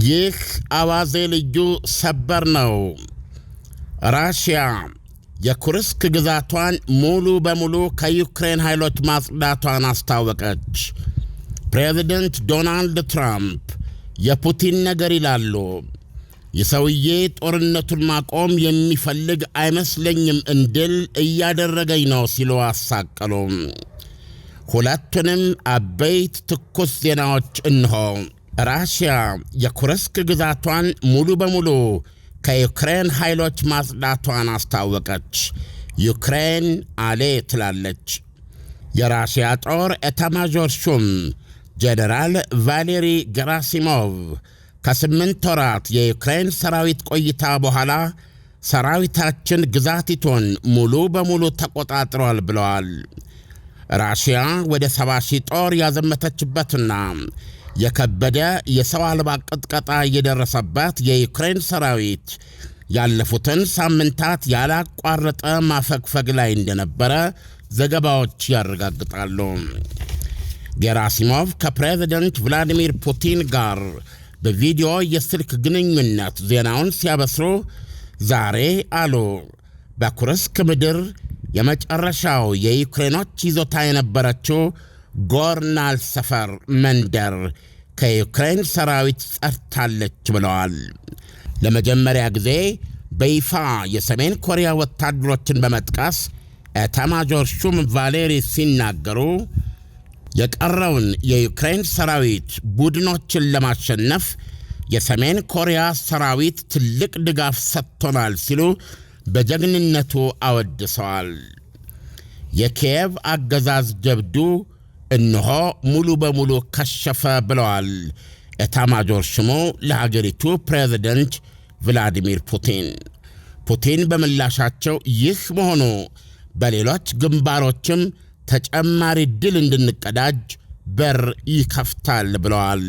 ይህ አዋዜ ልዩ ሰበር ነው። ራሽያ የኩርስክ ግዛቷን ሙሉ በሙሉ ከዩክሬን ኃይሎች ማጽዳቷን አስታወቀች። ፕሬዝደንት ዶናልድ ትራምፕ የፑቲን ነገር ይላሉ። የሰውዬ ጦርነቱን ማቆም የሚፈልግ አይመስለኝም እንድል እያደረገኝ ነው ሲሉ አሳቀሉ። ሁለቱንም አበይት ትኩስ ዜናዎች እንሆ። ራሽያ የኩርስክ ግዛቷን ሙሉ በሙሉ ከዩክሬን ኃይሎች ማጽዳቷን አስታወቀች። ዩክሬን አሌ ትላለች። የራሽያ ጦር ኤታማዦር ሹም ጄኔራል ቫሌሪ ጌራሲሞቭ ከ8 ወራት የዩክሬን ሰራዊት ቆይታ በኋላ ሰራዊታችን ግዛቲቱን ሙሉ በሙሉ ተቆጣጥሯል ብለዋል። ራሽያ ወደ 70,000 ጦር ያዘመተችበትና የከበደ የሰው አልባ ቅጥቀጣ የደረሰበት የዩክሬን ሰራዊት ያለፉትን ሳምንታት ያላቋረጠ ማፈግፈግ ላይ እንደነበረ ዘገባዎች ያረጋግጣሉ። ጌራሲሞቭ ከፕሬዝደንት ቭላዲሚር ፑቲን ጋር በቪዲዮ የስልክ ግንኙነት ዜናውን ሲያበስሩ ዛሬ አሉ በኩርስክ ምድር የመጨረሻው የዩክሬኖች ይዞታ የነበረችው ጎርናል ሰፈር መንደር ከዩክሬን ሰራዊት ጸድታለች ብለዋል። ለመጀመሪያ ጊዜ በይፋ የሰሜን ኮሪያ ወታደሮችን በመጥቀስ ኤታማዦር ሹም ቫሌሪ ሲናገሩ የቀረውን የዩክሬን ሰራዊት ቡድኖችን ለማሸነፍ የሰሜን ኮሪያ ሰራዊት ትልቅ ድጋፍ ሰጥቶናል ሲሉ በጀግንነቱ አወድሰዋል። የኪየቭ አገዛዝ ጀብዱ እነሆ ሙሉ በሙሉ ከሸፈ ብለዋል ኤታማዦር ሹሙ ለሀገሪቱ ፕሬዝደንት ቭላዲሚር ፑቲን። ፑቲን በምላሻቸው ይህ መሆኑ በሌሎች ግንባሮችም ተጨማሪ ድል እንድንቀዳጅ በር ይከፍታል ብለዋል።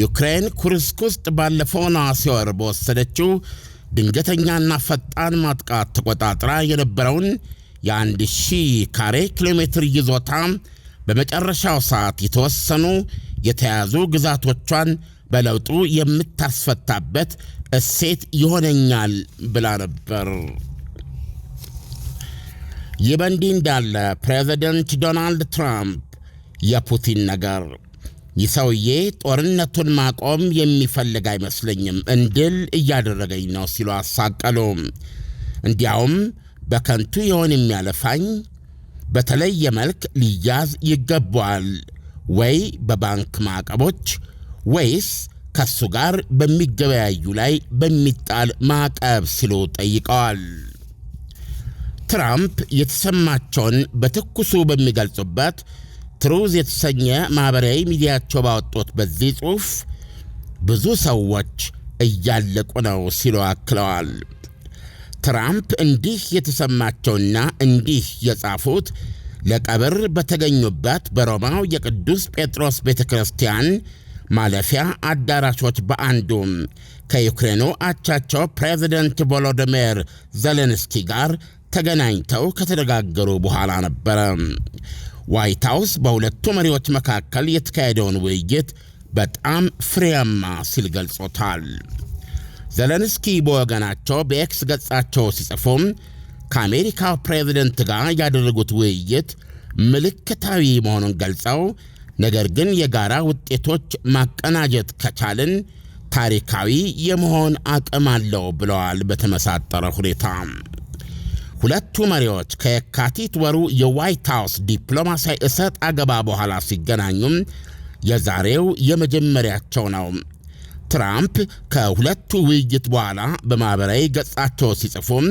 ዩክሬን ኩርስክ ውስጥ ባለፈው ነሐሴ ወር በወሰደችው ድንገተኛና ፈጣን ማጥቃት ተቆጣጥራ የነበረውን የ1000 ካሬ ኪሎ ሜትር ይዞታ በመጨረሻው ሰዓት የተወሰኑ የተያዙ ግዛቶቿን በለውጡ የምታስፈታበት እሴት ይሆነኛል ብላ ነበር። ይህ በእንዲህ እንዳለ ፕሬዝደንት ዶናልድ ትራምፕ የፑቲን ነገር ይህ ጦርነቱን ማቆም የሚፈልግ አይመስለኝም እንድል እያደረገኝ ነው ሲሉ አሳቀሉ። እንዲያውም በከንቱ የሆን የሚያለፋኝ በተለየ መልክ ሊያዝ ይገባዋል ወይ በባንክ ማዕቀቦች ወይስ ከሱ ጋር በሚገበያዩ ላይ በሚጣል ማዕቀብ ሲሉ ጠይቀዋል። ትራምፕ የተሰማቸውን በትኩሱ በሚገልጹበት ትሩዝ የተሰኘ ማኅበራዊ ሚዲያቸው ባወጡት በዚህ ጽሑፍ ብዙ ሰዎች እያለቁ ነው ሲሉ አክለዋል። ትራምፕ እንዲህ የተሰማቸውና እንዲህ የጻፉት ለቀብር በተገኙበት በሮማው የቅዱስ ጴጥሮስ ቤተ ክርስቲያን ማለፊያ አዳራሾች በአንዱ ከዩክሬኑ አቻቸው ፕሬዝደንት ቮሎዲሚር ዜሌንስኪ ጋር ተገናኝተው ከተነጋገሩ በኋላ ነበረ። ዋይት ሃውስ በሁለቱ መሪዎች መካከል የተካሄደውን ውይይት በጣም ፍሬያማ ሲል ገልጾታል። ዜሌንስኪ በወገናቸው በኤክስ ገጻቸው ሲጽፉም ከአሜሪካው ፕሬዝደንት ጋር ያደረጉት ውይይት ምልክታዊ መሆኑን ገልጸው ነገር ግን የጋራ ውጤቶች ማቀናጀት ከቻልን ታሪካዊ የመሆን አቅም አለው ብለዋል። በተመሳጠረ ሁኔታ ሁለቱ መሪዎች ከየካቲት ወሩ የዋይት ሃውስ ዲፕሎማሲያዊ እሰጥ አገባ በኋላ ሲገናኙም የዛሬው የመጀመሪያቸው ነው። ትራምፕ ከሁለቱ ውይይት በኋላ በማኅበራዊ ገጻቸው ሲጽፉም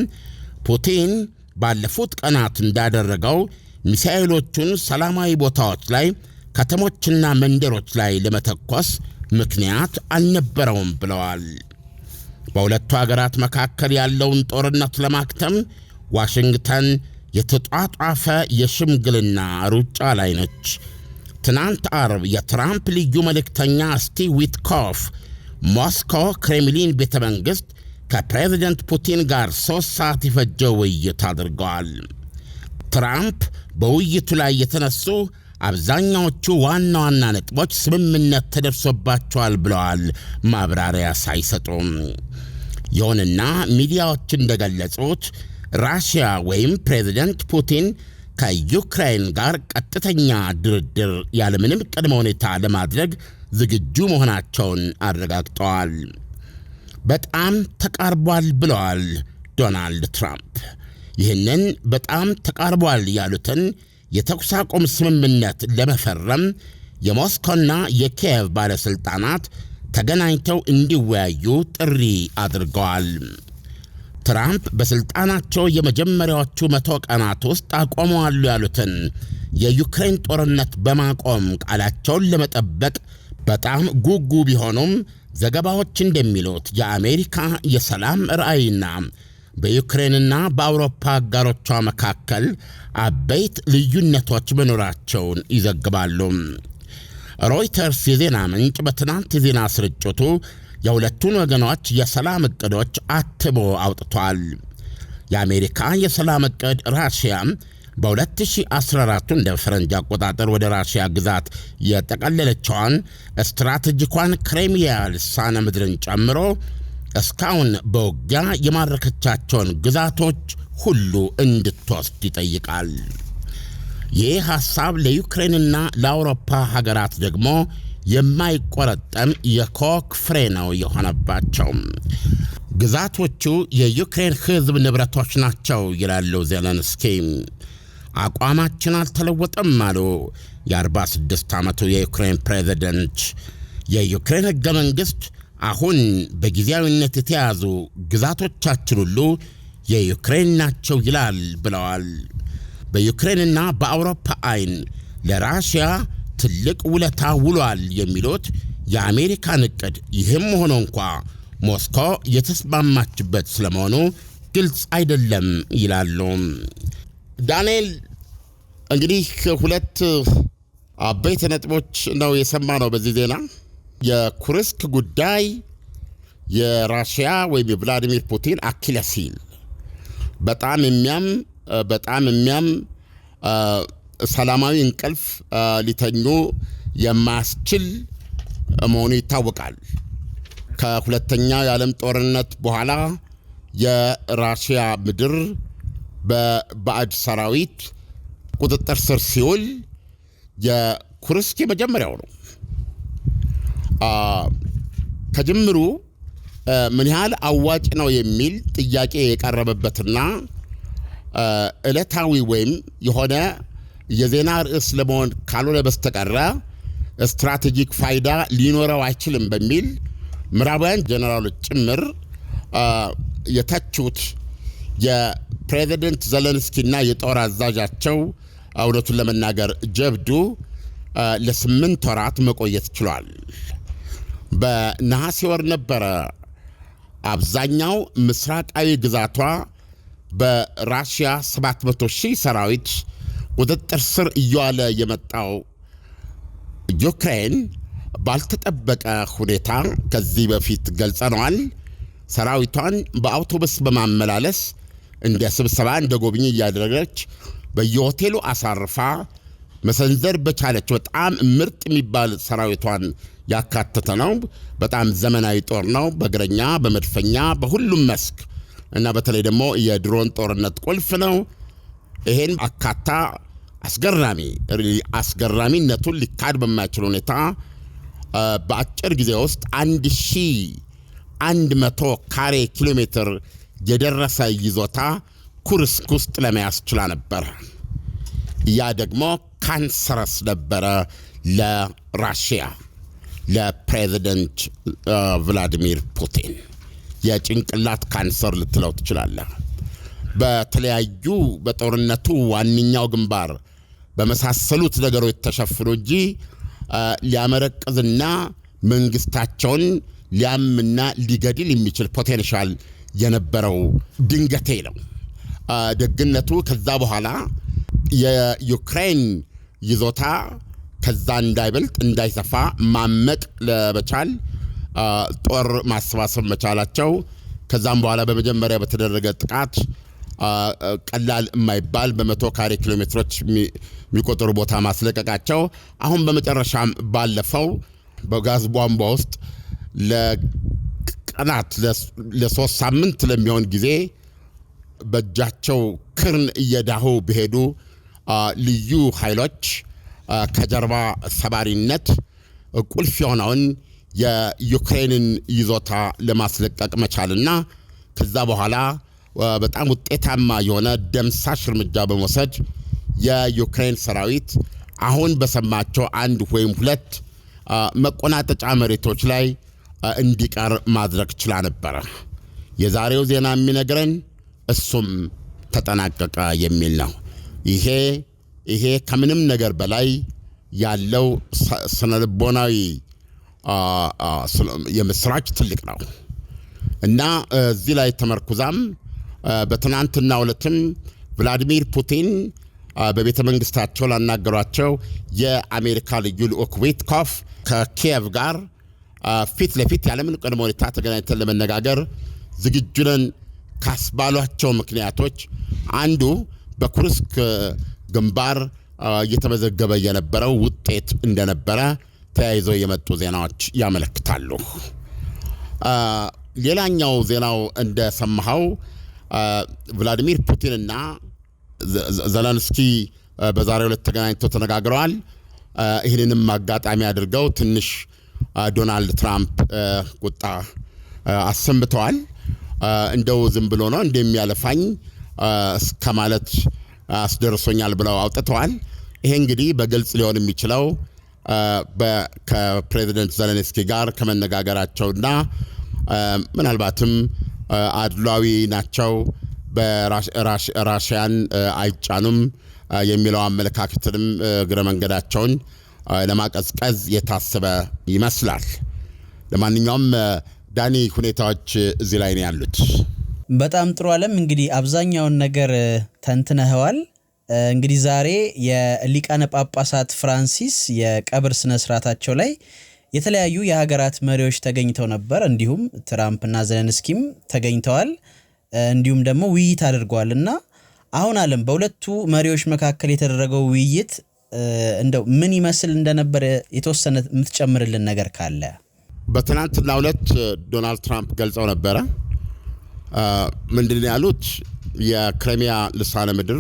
ፑቲን ባለፉት ቀናት እንዳደረገው ሚሳኤሎቹን ሰላማዊ ቦታዎች ላይ ከተሞችና መንደሮች ላይ ለመተኮስ ምክንያት አልነበረውም ብለዋል። በሁለቱ አገራት መካከል ያለውን ጦርነት ለማክተም ዋሽንግተን የተጧጧፈ የሽምግልና ሩጫ ላይ ነች። ትናንት አርብ የትራምፕ ልዩ መልእክተኛ ስቲቭ ዊትኮፍ ሞስኮ ክሬምሊን ቤተ መንግሥት ከፕሬዝደንት ፑቲን ጋር 3 ሰዓት የፈጀ ውይይት አድርገዋል። ትራምፕ በውይይቱ ላይ የተነሱ አብዛኛዎቹ ዋና ዋና ነጥቦች ስምምነት ተደርሶባቸዋል ብለዋል ማብራሪያ ሳይሰጡም። ይሁንና ሚዲያዎች እንደገለጹት ራሽያ ወይም ፕሬዝደንት ፑቲን ከዩክሬን ጋር ቀጥተኛ ድርድር ያለምንም ቅድመ ሁኔታ ለማድረግ ዝግጁ መሆናቸውን አረጋግጠዋል። በጣም ተቃርቧል ብለዋል ዶናልድ ትራምፕ። ይህንን በጣም ተቃርቧል ያሉትን የተኩስ አቁም ስምምነት ለመፈረም የሞስኮና የኪየቭ ባለሥልጣናት ተገናኝተው እንዲወያዩ ጥሪ አድርገዋል። ትራምፕ በሥልጣናቸው የመጀመሪያዎቹ 100 ቀናት ውስጥ አቆመዋሉ ያሉትን የዩክሬን ጦርነት በማቆም ቃላቸውን ለመጠበቅ በጣም ጉጉ ቢሆኑም ዘገባዎች እንደሚሉት የአሜሪካ የሰላም ራዕይና በዩክሬንና በአውሮፓ አጋሮቿ መካከል አበይት ልዩነቶች መኖራቸውን ይዘግባሉ። ሮይተርስ የዜና ምንጭ በትናንት የዜና ስርጭቱ የሁለቱን ወገኖች የሰላም ዕቅዶች አትሞ አውጥቷል። የአሜሪካ የሰላም ዕቅድ ራሽያ በ2014 እንደ ፈረንጅ አቆጣጠር ወደ ራሽያ ግዛት የጠቀለለችውን ስትራቴጂኳን ክሬሚያ ልሳነ ምድርን ጨምሮ እስካሁን በውጊያ የማረከቻቸውን ግዛቶች ሁሉ እንድትወስድ ይጠይቃል። ይህ ሐሳብ ለዩክሬንና ለአውሮፓ ሀገራት ደግሞ የማይቆረጠም የኮክ ፍሬ ነው የሆነባቸው። ግዛቶቹ የዩክሬን ሕዝብ ንብረቶች ናቸው ይላሉ ዜሌንስኪ። አቋማችን አልተለወጠም አሉ የ46 ዓመቱ የዩክሬን ፕሬዝደንት። የዩክሬን ሕገ መንግሥት አሁን በጊዜያዊነት የተያዙ ግዛቶቻችን ሁሉ የዩክሬን ናቸው ይላል ብለዋል። በዩክሬንና በአውሮፓ አይን ለራሽያ ትልቅ ውለታ ውሏል የሚሉት የአሜሪካን ዕቅድ ይህም ሆኖ እንኳ ሞስኮ የተስማማችበት ስለመሆኑ ግልጽ አይደለም ይላሉ። ዳንኤል፣ እንግዲህ ሁለት አበይት ነጥቦች ነው የሰማነው በዚህ ዜና። የኩርስክ ጉዳይ የራሽያ ወይም የቭላዲሚር ፑቲን አኪለስ ሂል በጣም የሚያም ሰላማዊ እንቅልፍ ሊተኙ የማያስችል መሆኑ ይታወቃል። ከሁለተኛው የዓለም ጦርነት በኋላ የራሽያ ምድር በባዕድ ሰራዊት ቁጥጥር ስር ሲውል የኩርስክ የመጀመሪያው ነው። ከጅምሩ ምን ያህል አዋጭ ነው የሚል ጥያቄ የቀረበበትና ዕለታዊ ወይም የሆነ የዜና ርዕስ ለመሆን ካልሆነ በስተቀረ ስትራቴጂክ ፋይዳ ሊኖረው አይችልም በሚል ምዕራባውያን ጀነራሎች ጭምር የተቹት የፕሬዚደንት ዜሌንስኪና የጦር አዛዣቸው እውነቱን ለመናገር ጀብዱ ለ8 ወራት መቆየት ችሏል። በነሐሴ ወር ነበረ አብዛኛው ምስራቃዊ ግዛቷ በራሽያ 700,000 ሰራዊት ቁጥጥር ስር እየዋለ የመጣው ዩክሬን ባልተጠበቀ ሁኔታ ከዚህ በፊት ገልጸነዋል። ሰራዊቷን በአውቶቡስ በማመላለስ እንደ ስብሰባ እንደ ጎብኚ እያደረገች በየሆቴሉ አሳርፋ መሰንዘር በቻለች በጣም ምርጥ የሚባል ሰራዊቷን ያካተተ ነው። በጣም ዘመናዊ ጦር ነው። በእግረኛ፣ በመድፈኛ፣ በሁሉም መስክ እና በተለይ ደግሞ የድሮን ጦርነት ቁልፍ ነው። ይሄን አካታ አስገራሚነቱን ሊካድ በማይችል ሁኔታ በአጭር ጊዜ ውስጥ 1100 ካሬ ኪሎ ሜትር የደረሰ ይዞታ ኩርስክ ውስጥ ለመያዝ ችላ ነበረ። ያ ደግሞ ካንሰረስ ነበረ ለራሽያ፣ ለፕሬዚደንት ቭላዲሚር ፑቲን የጭንቅላት ካንሰር ልትለው ትችላለህ። በተለያዩ በጦርነቱ ዋነኛው ግንባር በመሳሰሉት ነገሮች ተሸፍኖ እንጂ ሊያመረቅዝና መንግስታቸውን ሊያምና ሊገድል የሚችል ፖቴንሻል የነበረው ድንገቴ ነው። ደግነቱ ከዛ በኋላ የዩክሬን ይዞታ ከዛ እንዳይበልጥ እንዳይሰፋ ማመቅ ለመቻል ጦር ማሰባሰብ መቻላቸው፣ ከዛም በኋላ በመጀመሪያ በተደረገ ጥቃት ቀላል የማይባል በመቶ ካሬ ኪሎ ሜትሮች የሚቆጠሩ ቦታ ማስለቀቃቸው አሁን በመጨረሻም ባለፈው በጋዝ ቧንቧ ውስጥ ለቀናት ለ3 ሳምንት ለሚሆን ጊዜ በእጃቸው ክርን እየዳሁ በሄዱ ልዩ ኃይሎች ከጀርባ ሰባሪነት ቁልፍ የሆነውን የዩክሬንን ይዞታ ለማስለቀቅ መቻልና ከዛ በኋላ በጣም ውጤታማ የሆነ ደምሳሽ እርምጃ በመውሰድ የዩክሬን ሰራዊት አሁን በሰማቸው 1 ወይም 2 መቆናጠጫ መሬቶች ላይ እንዲቀር ማድረግ ችላ ነበረ። የዛሬው ዜና የሚነግረን እሱም ተጠናቀቀ የሚል ነው። ይሄ ከምንም ነገር በላይ ያለው ስነልቦናዊ የምስራች ትልቅ ነው እና እዚህ ላይ ተመርኩዛም በትናንትናው ዕለትም ቭላዲሚር ፑቲን በቤተ መንግስታቸው ላናገሯቸው የአሜሪካ ልዩ ልዑክ ዊትኮፍ ከኪየቭ ጋር ፊት ለፊት ያለምን ቅድመ ሁኔታ ተገናኝተን ለመነጋገር ዝግጁ ነን ካስባሏቸው ምክንያቶች አንዱ በኩርስክ ግንባር እየተመዘገበ የነበረው ውጤት እንደነበረ ተያይዘው የመጡ ዜናዎች ያመለክታሉ። ሌላኛው ዜናው እንደሰማኸው ቭላዲሚር ፑቲንና ዘለንስኪ በዛሬው ዕለት ተገናኝተው ተነጋግረዋል። ይህንንም አጋጣሚ አድርገው ትንሽ ዶናልድ ትራምፕ ቁጣ አሰምተዋል። እንደው ዝም ብሎ ነው እንደሚያለፋኝ እስከማለት አስደርሶኛል ብለው አውጥተዋል። ይሄ እንግዲህ በግልጽ ሊሆን የሚችለው ከፕሬዚደንት ዘለንስኪ ጋር ከመነጋገራቸውና ምናልባትም አድሏዊ ናቸው በራሽያን አይጫኑም የሚለው አመለካከትንም እግረ መንገዳቸውን ለማቀዝቀዝ የታሰበ ይመስላል። ለማንኛውም ዳኒ ሁኔታዎች እዚህ ላይ ነው ያሉት። በጣም ጥሩ ዓለም እንግዲህ አብዛኛውን ነገር ተንትነዋል። እንግዲህ ዛሬ የሊቃነ ጳጳሳት ፍራንሲስ የቀብር ስነ ስርዓታቸው ላይ የተለያዩ የሀገራት መሪዎች ተገኝተው ነበር። እንዲሁም ትራምፕና ዘለንስኪም ተገኝተዋል። እንዲሁም ደግሞ ውይይት አድርገዋልና አሁን ዓለም በሁለቱ መሪዎች መካከል የተደረገው ውይይት እንደው ምን ይመስል እንደነበር የተወሰነ የምትጨምርልን ነገር ካለ? በትናንትናው ዕለት ዶናልድ ትራምፕ ገልጸው ነበረ። ምንድን ያሉት የክሪሚያ ልሳነ ምድር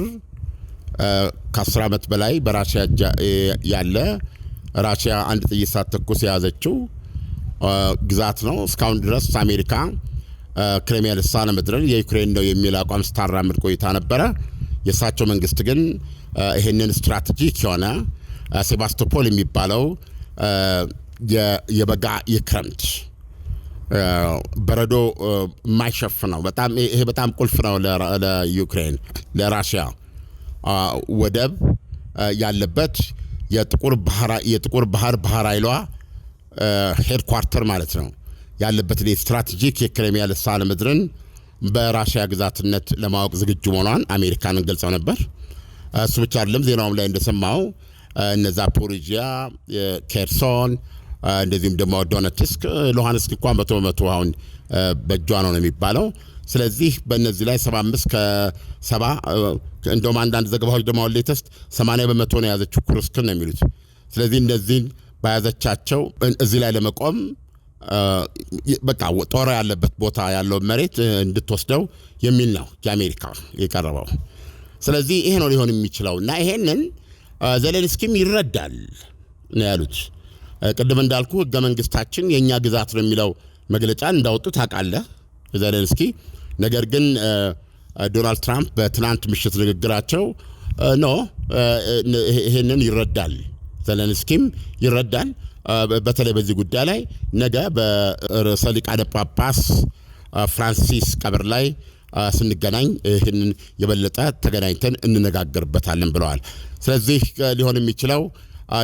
ከ10 ዓመት በላይ በራሽያ ያለ ራሽያ አንድ ጥይት ሳትተኩስ የያዘችው ግዛት ነው። እስካሁን ድረስ አሜሪካ ክሪሚያ ልሳነ ምድርን የዩክሬን ነው የሚል አቋም ስታራምድ ቆይታ ነበረ። የእሳቸው መንግስት ግን ይህንን ስትራቴጂክ የሆነ ሴባስቶፖል የሚባለው የበጋ የክረምት በረዶ የማይሸፍነው ይሄ በጣም ቁልፍ ነው ለዩክሬን ለራሽያ ወደብ ያለበት የጥቁር ባህር ኃይሏ ሄድኳርተር ማለት ነው ያለበት ስትራቴጂክ የክሪሚያ ልሳነ ምድርን በራሽያ ግዛትነት ለማወቅ ዝግጁ መሆኗን አሜሪካንን ገልጸው ነበር። እሱ ብቻ አይደለም። ዜናውም ላይ እንደሰማው እነ ዛፖሪጂያ፣ ኬርሶን እንደዚህም ደግሞ ዶኔትስክ፣ ሉሃንስክ እንኳን በመቶ አሁን በእጇ ነው የሚባለው። ስለዚህ በእነዚህ ላይ 75 ከ70 እንደውም አንዳንድ ዘገባዎች ደግሞ ሌተስት 80 በመቶ ነው የያዘችው ኩርስክን ነው የሚሉት። ስለዚህ እነዚህን በያዘቻቸው እዚህ ላይ ለመቆም በቃ ጦር ያለበት ቦታ ያለው መሬት እንድትወስደው የሚል ነው የአሜሪካ የቀረበው። ስለዚህ ይሄ ነው ሊሆን የሚችለው እና ይሄንን ዘለንስኪም ይረዳል ነው ያሉት። ቅድም እንዳልኩ ህገ መንግስታችን የኛ ግዛት ነው የሚለው መግለጫ እንዳወጡ ታውቃለህ ዘለንስኪ። ነገር ግን ዶናልድ ትራምፕ በትናንት ምሽት ንግግራቸው ይሄንን ይረዳል፣ ዘለንስኪም ይረዳል። በተለይ በዚህ ጉዳይ ላይ ነገ በርዕሰ ሊቃነ ጳጳስ ፍራንሲስ ቀብር ላይ ስንገናኝ ይህንን የበለጠ ተገናኝተን እንነጋገርበታለን ብለዋል። ስለዚህ ሊሆን የሚችለው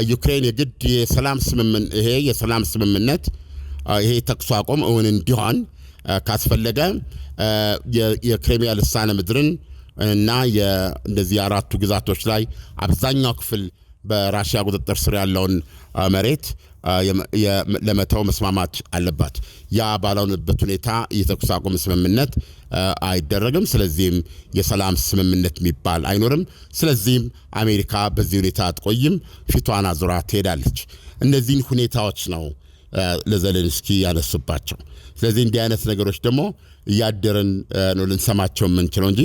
ዩክሬን የግድ የሰላም ስምምነት ይሄ ተኩስ አቁም እውን እንዲሆን ካስፈለገ የክሪሚያ ልሳነ ምድርን እና እንደዚህ አራቱ ግዛቶች ላይ አብዛኛው ክፍል በራሽያ ቁጥጥር ስር ያለውን መሬት ለመተው መስማማት አለባት። ያ ባልሆነበት ሁኔታ የተኩስ አቁም ስምምነት አይደረግም። ስለዚህም የሰላም ስምምነት የሚባል አይኖርም። ስለዚህም አሜሪካ በዚህ ሁኔታ አትቆይም፣ ፊቷን አዙራ ትሄዳለች። እነዚህን ሁኔታዎች ነው ለዘሌንስኪ ያነሱባቸው። ስለዚህ እንዲህ አይነት ነገሮች ደግሞ እያደረን ነው ልንሰማቸው የምንችለው እንጂ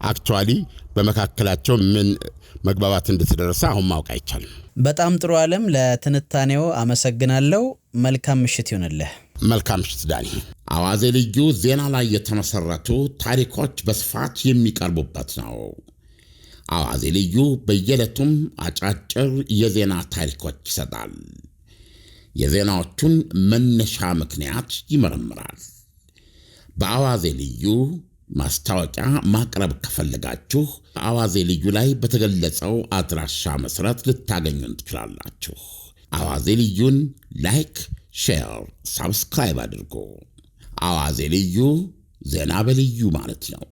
አክቹዋሊ በመካከላቸው ምን መግባባት እንደተደረሰ አሁን ማወቅ አይቻልም። በጣም ጥሩ ዓለም፣ ለትንታኔው አመሰግናለሁ። መልካም ምሽት ይሁንልህ። መልካም ምሽት ዳኒ። አዋዜ ልዩ ዜና ላይ የተመሰረቱ ታሪኮች በስፋት የሚቀርቡበት ነው። አዋዜ ልዩ በየዕለቱም አጫጭር የዜና ታሪኮች ይሰጣል። የዜናዎቹን መነሻ ምክንያት ይመረምራል። በአዋዜ ልዩ ማስታወቂያ ማቅረብ ከፈለጋችሁ አዋዜ ልዩ ላይ በተገለጸው አድራሻ መሰረት ልታገኙን ትችላላችሁ። አዋዜ ልዩን ላይክ፣ ሼር፣ ሳብስክራይብ አድርጉ። አዋዜ ልዩ ዜና በልዩ ማለት ነው።